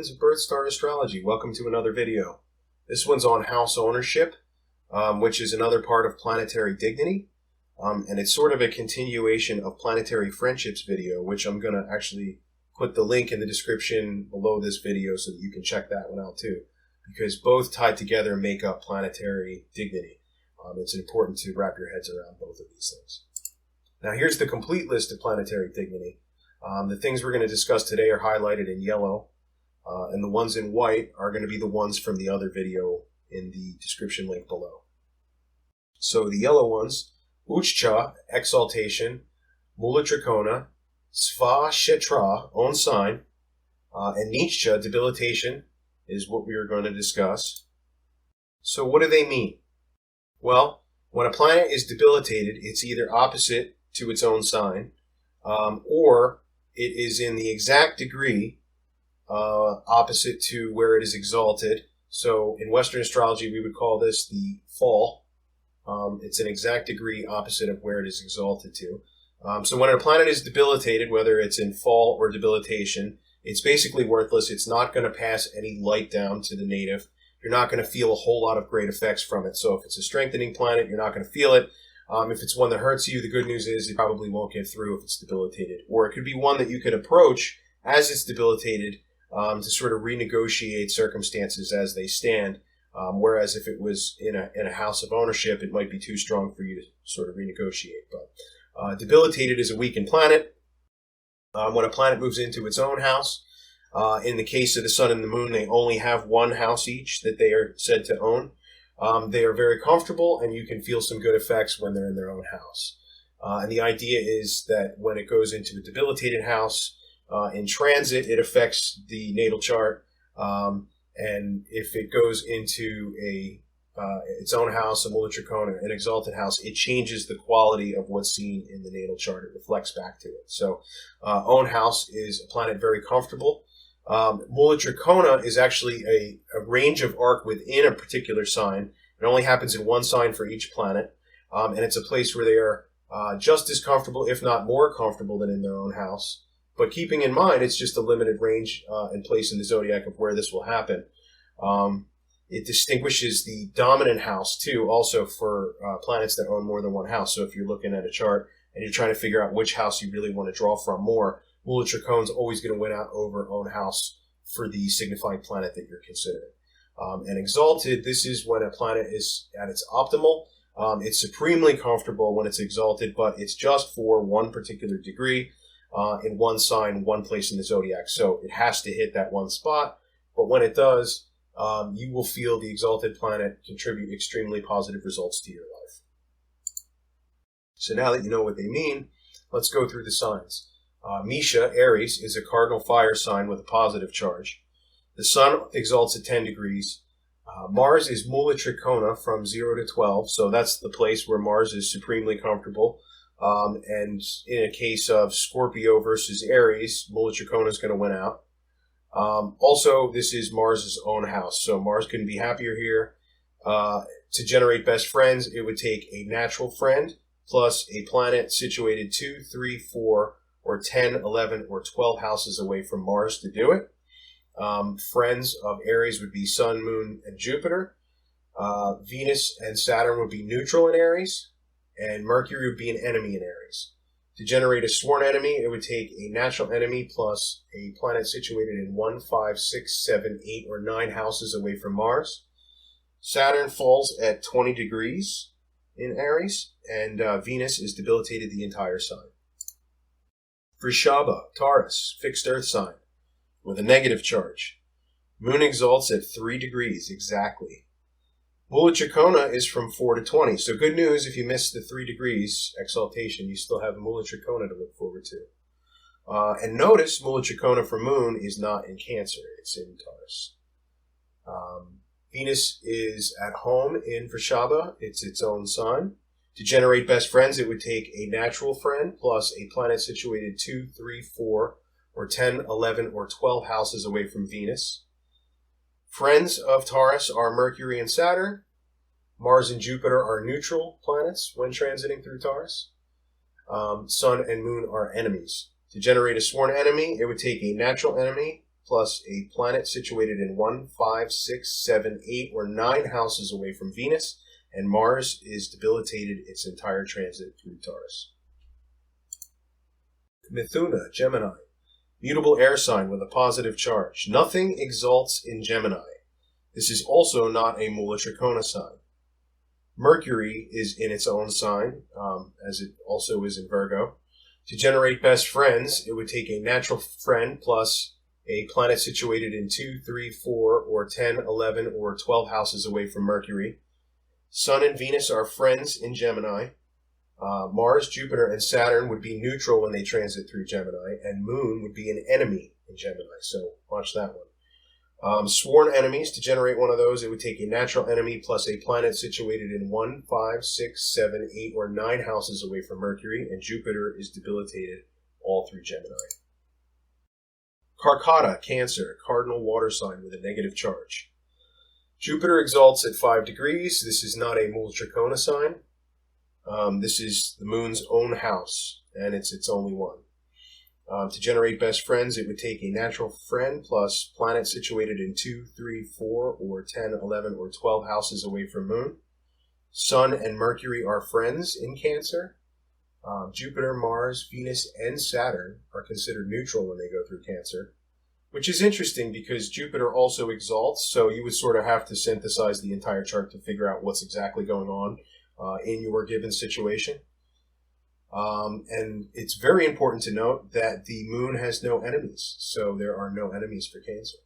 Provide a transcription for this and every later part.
friends of Birth Star Astrology. Welcome to another video. This one's on house ownership, which is another part of Planetary Dignity. And it's sort of a continuation of Planetary Friendships video, which I'm going to actually put the link in the description below this video so that you can check that one out too. Because both tied together make up Planetary Dignity. It's important to wrap your heads around both of these things. Now here's the complete list of Planetary Dignity. The things we're going to discuss today are highlighted in yellow, and the ones in white are going to be the ones from the other video in the description link below. So the yellow ones, Uchcha, exaltation, Moolatrikona, Sva Kshetra, own sign, and Nishcha, debilitation, is what we are going to discuss. So what do they mean? Well, when a planet is debilitated, it's either opposite to its own sign, or it is in the exact degree opposite to where it is exalted. So in Western astrology, we would call this the fall. It's an exact degree opposite of where it is exalted to. So when a planet is debilitated, whether it's in fall or debilitation, it's basically worthless. It's not going to pass any light down to the native. You're not going to feel a whole lot of great effects from it. So if it's a strengthening planet, you're not going to feel it. If it's one that hurts you, the good news is it probably won't get through if it's debilitated. Or it could be one that you could approach as it's debilitated to sort of renegotiate circumstances as they stand. Whereas if it was in a house of ownership, it might be too strong for you to sort of renegotiate. But debilitated is a weakened planet. When a planet moves into its own house, in the case of the sun and the moon, they only have one house each that they are said to own. They are very comfortable, and you can feel some good effects when they're in their own house. And the idea is that when it goes into a debilitated house in transit, it affects the natal chart. And if it goes into its own house, a Moolatrikona, an exalted house, it changes the quality of what's seen in the natal chart. It reflects back to it. So own house is a planet very comfortable. Moolatrikona is actually a range of arc within a particular sign. It only happens in one sign for each planet. And it's a place where they are just as comfortable, if not more comfortable than in their own house. But keeping in mind, it's just a limited range and place in the zodiac of where this will happen. It distinguishes the dominant house, too, also for planets that own more than one house. So if you're looking at a chart and you're trying to figure out which house you really want to draw from more, Moolatrikona is always going to win out over own house for the signifying planet that you're considering. And exalted, this is when a planet is at its optimal. It's supremely comfortable when it's exalted, but it's just for one particular degree in one sign, one place in the zodiac. So it has to hit that one spot. But when it does, you will feel the exalted planet contribute extremely positive results to your life. So now that you know what they mean, let's go through the signs. Misha, Aries, is a cardinal fire sign with a positive charge. The sun exalts at 10 degrees. Mars is Moolatrikona from 0 to 12, so that's the place where Mars is supremely comfortable. And in a case of Scorpio versus Aries, Moolatrikona is going to win out. Also, this is Mars's own house, so Mars couldn't be happier here. To generate best friends, it would take a natural friend plus a planet situated 2, 3, 4, or 10, 11, or 12 houses away from Mars to do it. Friends of Aries would be Sun, Moon, and Jupiter. Venus and Saturn would be neutral in Aries, and Mercury would be an enemy in Aries. To generate a sworn enemy, it would take a natural enemy plus a planet situated in 1, 5, 6, 7, 8, or 9 houses away from Mars. Saturn falls at 20 degrees in Aries, and Venus is debilitated the entire sign. Vrishabha, Taurus, fixed earth sign with a negative charge. Moon exalts at 3 degrees exactly. Moolatrikona is from 4 to 20. So good news, if you miss the 3 degrees exaltation, you still have Moolatrikona to look forward to. And notice Moolatrikona for Moon is not in Cancer. It's in Taurus. Venus is at home in Vrishabha. It's its own sign. To generate best friends, it would take a natural friend plus a planet situated 2, 3, 4, or 10, 11, or 12 houses away from Venus. Friends of Taurus are Mercury and Saturn. Mars and Jupiter are neutral planets when transiting through Taurus. Sun and Moon are enemies. To generate a sworn enemy, it would take a natural enemy plus a planet situated in 1, 5, 6, 7, 8, or 9 houses away from Venus, and Mars is debilitated its entire transit through Taurus. Mithuna, Gemini. Mutable air sign with a positive charge. Nothing exalts in Gemini. This is also not a Moolatrikona sign. Mercury is in its own sign, as it also is in Virgo. To generate best friends, it would take a natural friend plus a planet situated in 2, 3, 4, or 10, 11, or 12 houses away from Mercury. Sun and Venus are friends in Gemini. Mars, Jupiter, and Saturn would be neutral when they transit through Gemini, and Moon would be an enemy in Gemini, so watch that one. Sworn enemies, to generate one of those, it would take a natural enemy plus a planet situated in 1, 5, 6, 7, 8, or 9 houses away from Mercury, and Jupiter is debilitated all through Gemini. Karkata, Cancer, cardinal water sign with a negative charge. Jupiter exalts at 5 degrees. This is not a Moolatrikona sign. This is the moon's own house, and it's its only one. To generate best friends, it would take a natural friend plus planet situated in 2, 3, 4, or 10, 11, or 12 houses away from Moon. Sun and Mercury are friends in Cancer. Jupiter, Mars, Venus, and Saturn are considered neutral when they go through Cancer, which is interesting because Jupiter also exalts, so you would sort of have to synthesize the entire chart to figure out what's exactly going on in your given situation. And it's very important to note that the moon has no enemies, so there are no enemies for Cancer.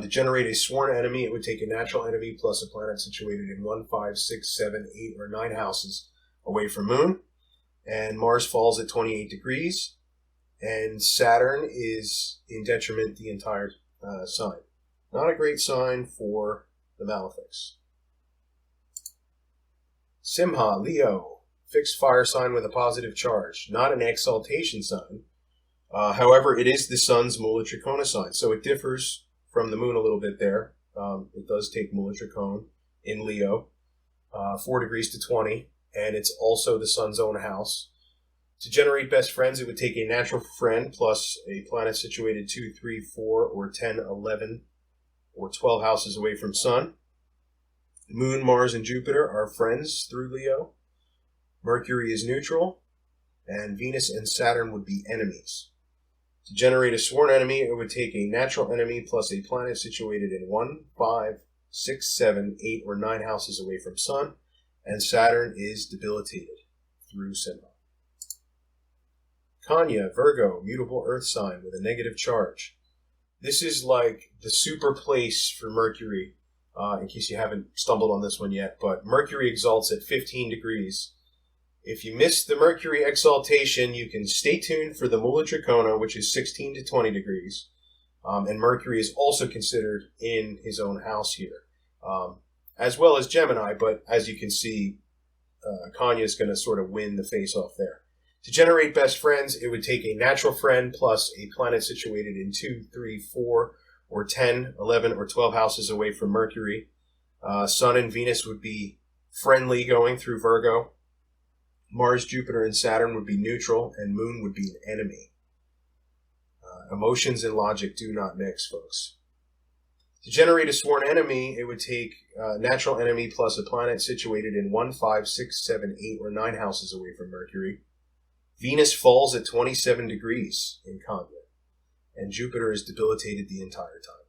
To generate a sworn enemy, it would take a natural enemy plus a planet situated in 1, 5, 6, 7, 8, or 9 houses away from Moon, and Mars falls at 28 degrees, and Saturn is in detriment the entire sign. Not a great sign for the malefics. Simha, Leo, fixed fire sign with a positive charge. Not an exaltation sign. However, it is the sun's Moolatrikona sign, so it differs from the moon a little bit there. It does take Moolatrikona in Leo, 4 degrees to 20, and it's also the sun's own house. To generate best friends, it would take a natural friend plus a planet situated 2, 3, 4, or 10, 11, or 12 houses away from Sun. Moon, Mars, and Jupiter are friends through Leo. Mercury is neutral, and Venus and Saturn would be enemies. To generate a sworn enemy, it would take a natural enemy plus a planet situated in 1, 5, 6, 7, 8, or 9 houses away from Sun, and Saturn is debilitated through Simha. Kanya, Virgo, mutable earth sign with a negative charge. This is like the super place for Mercury, in case you haven't stumbled on this one yet, but Mercury exalts at 15 degrees. If you missed the Mercury exaltation, you can stay tuned for the Moolatrikona, which is 16 to 20 degrees. And Mercury is also considered in his own house here, as well as Gemini, but as you can see, Kanya is going to sort of win the face-off there. To generate best friends, it would take a natural friend plus a planet situated in 2, 3, 4, or 10, 11, or 12 houses away from Mercury. Sun and Venus would be friendly going through Virgo. Mars, Jupiter, and Saturn would be neutral, and Moon would be an enemy. Emotions and logic do not mix, folks. To generate a sworn enemy, it would take a natural enemy plus a planet situated in 1, 5, 6, 7, 8, or 9 houses away from Mercury. Venus falls at 27 degrees in Kanya, and Jupiter is debilitated the entire time.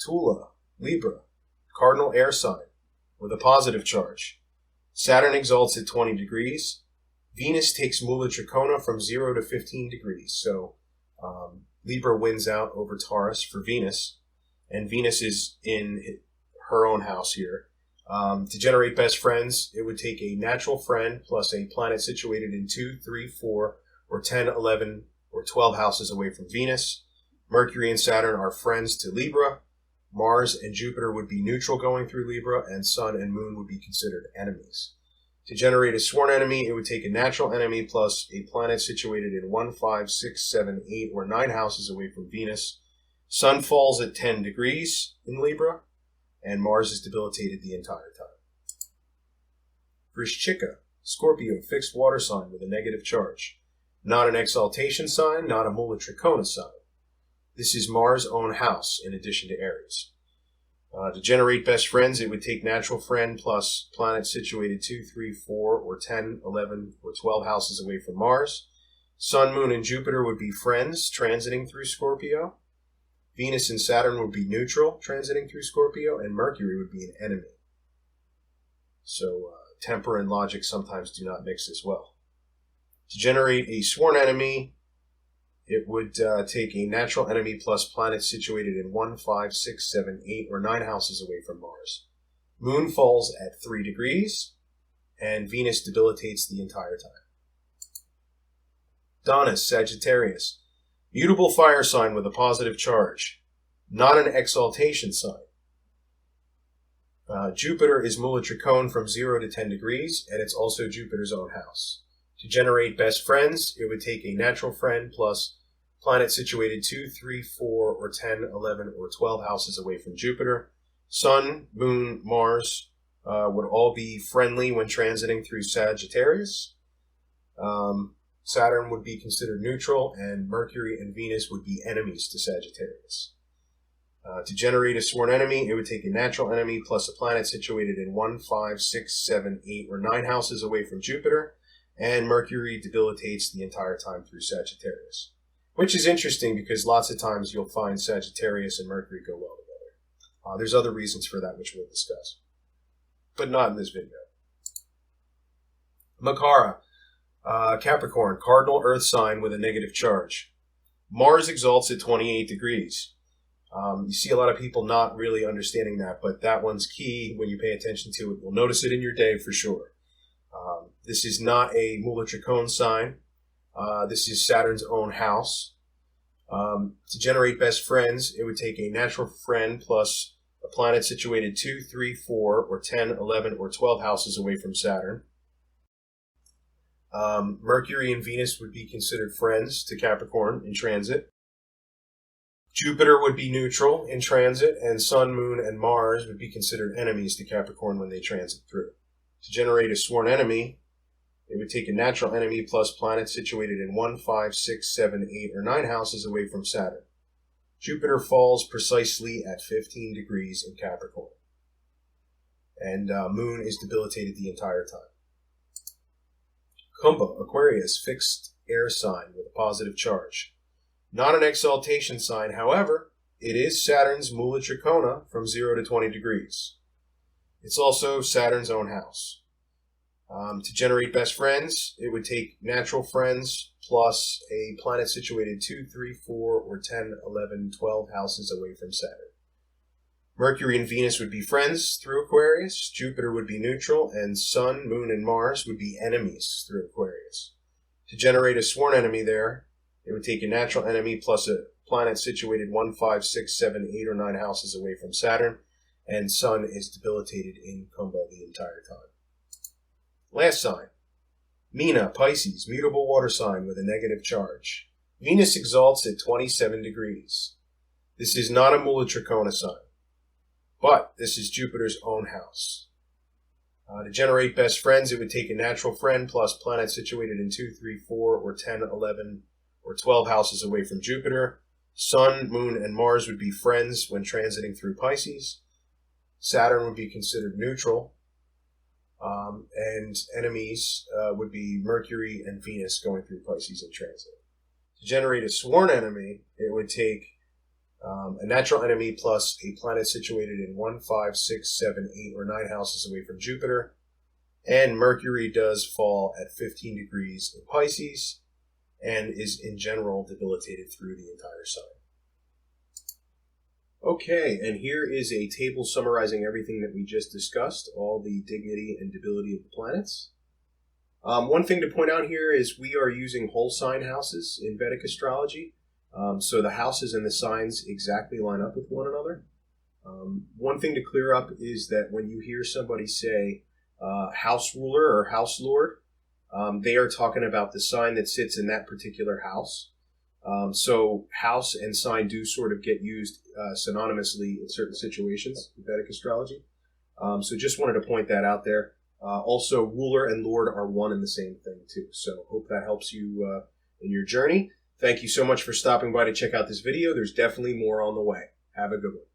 Tula, Libra, cardinal air sign with a positive charge. Saturn exalts at 20 degrees. Venus takes Moolatrikona from 0 to 15 degrees, so Libra wins out over Taurus for Venus, and Venus is in her own house here. To generate best friends, it would take a natural friend plus a planet situated in 2, 3, 4, or 10, 11, or 12 houses away from Venus. Mercury and Saturn are friends to Libra. Mars and Jupiter would be neutral going through Libra, and Sun and Moon would be considered enemies. To generate a sworn enemy, it would take a natural enemy plus a planet situated in 1, 5, 6, 7, 8, or 9 houses away from Venus. Sun falls at 10 degrees in Libra, and Mars is debilitated the entire time. Vrishchika, Scorpio, fixed water sign with a negative charge. Not an exaltation sign, not a Moolatrikona sign. This is Mars' own house, in addition to Aries. To generate best friends, it would take natural friend plus planets situated 2, 3, 4, or 10, 11, or 12 houses away from Mars. Sun, Moon, and Jupiter would be friends transiting through Scorpio. Venus and Saturn would be neutral transiting through Scorpio, and Mercury would be an enemy. So temper and logic sometimes do not mix as well. To generate a sworn enemy, it would take a natural enemy plus planets situated in 1, 5, 6, 7, 8, or 9 houses away from Mars. Moon falls at 3 degrees, and Venus debilitates the entire time. Donus, Sagittarius. Mutable fire sign with a positive charge. Not an exaltation sign. Jupiter is Moolatrikona from 0 to 10 degrees, and it's also Jupiter's own house. To generate best friends, it would take a natural friend plus planets situated 2, 3, 4, or 10, 11, or 12 houses away from Jupiter. Sun, Moon, Mars would all be friendly when transiting through Sagittarius. Saturn would be considered neutral, and Mercury and Venus would be enemies to Sagittarius. To generate a sworn enemy, it would take a natural enemy plus a planet situated in 1, 5, 6, 7, 8, or 9 houses away from Jupiter, and Mercury debilitates the entire time through Sagittarius. Which is interesting because lots of times you'll find Sagittarius and Mercury go well together. There's other reasons for that which we'll discuss, but not in this video. Makara, Capricorn, cardinal earth sign with a negative charge. Mars exalts at 28 degrees. You see a lot of people not really understanding that, but that one's key when you pay attention to it. You'll notice it in your day for sure. This is not a Moolatrikona sign. This is Saturn's own house. To generate best friends, it would take a natural friend plus a planet situated 2, 3, 4, or 10, 11, or 12 houses away from Saturn. Mercury and Venus would be considered friends to Capricorn in transit. Jupiter would be neutral in transit, and Sun, Moon, and Mars would be considered enemies to Capricorn when they transit through. To generate a sworn enemy, it would take a natural enemy plus planets situated in 1, 5, 6, 7, 8, or 9 houses away from Saturn. Jupiter falls precisely at 15 degrees in Capricorn, and Moon is debilitated the entire time. Kumbha, Aquarius, fixed air sign with a positive charge. Not an exaltation sign, however, it is Saturn's Moolatrikona from 0 to 20 degrees. It's also Saturn's own house. To generate best friends, it would take natural friends plus a planet situated 2, 3, 4, or 10, 11, 12 houses away from Saturn. Mercury and Venus would be friends through Aquarius, Jupiter would be neutral, and Sun, Moon, and Mars would be enemies through Aquarius. To generate a sworn enemy there, it would take a natural enemy plus a planet situated 1, 5, 6, 7, 8, or 9 houses away from Saturn, and Sun is debilitated in Kumbha the entire time. Last sign, Mina, Pisces, mutable water sign with a negative charge. Venus exalts at 27 degrees. This is not a Moolatrikona sign, but this is Jupiter's own house. To generate best friends, it would take a natural friend plus planet situated in 2, 3, 4, or 10, 11, or 12 houses away from Jupiter. Sun, Moon, and Mars would be friends when transiting through Pisces. Saturn would be considered neutral. And enemies would be Mercury and Venus going through Pisces in transit. To generate a sworn enemy, it would take a natural enemy plus a planet situated in 1, 5, 6, 7, 8, or 9 houses away from Jupiter. And Mercury does fall at 15 degrees in Pisces and is in general debilitated through the entire sign. Okay, and here is a table summarizing everything that we just discussed, all the dignity and debility of the planets. One thing to point out here is we are using whole sign houses in Vedic astrology, so the houses and the signs exactly line up with one another. One thing to clear up is that when you hear somebody say house ruler or house lord, they are talking about the sign that sits in that particular house. So house and sign do sort of get used synonymously in certain situations in Vedic astrology. So just wanted to point that out there. Also, ruler and lord are one and the same thing too. So hope that helps you in your journey. Thank you so much for stopping by to check out this video. There's definitely more on the way. Have a good one.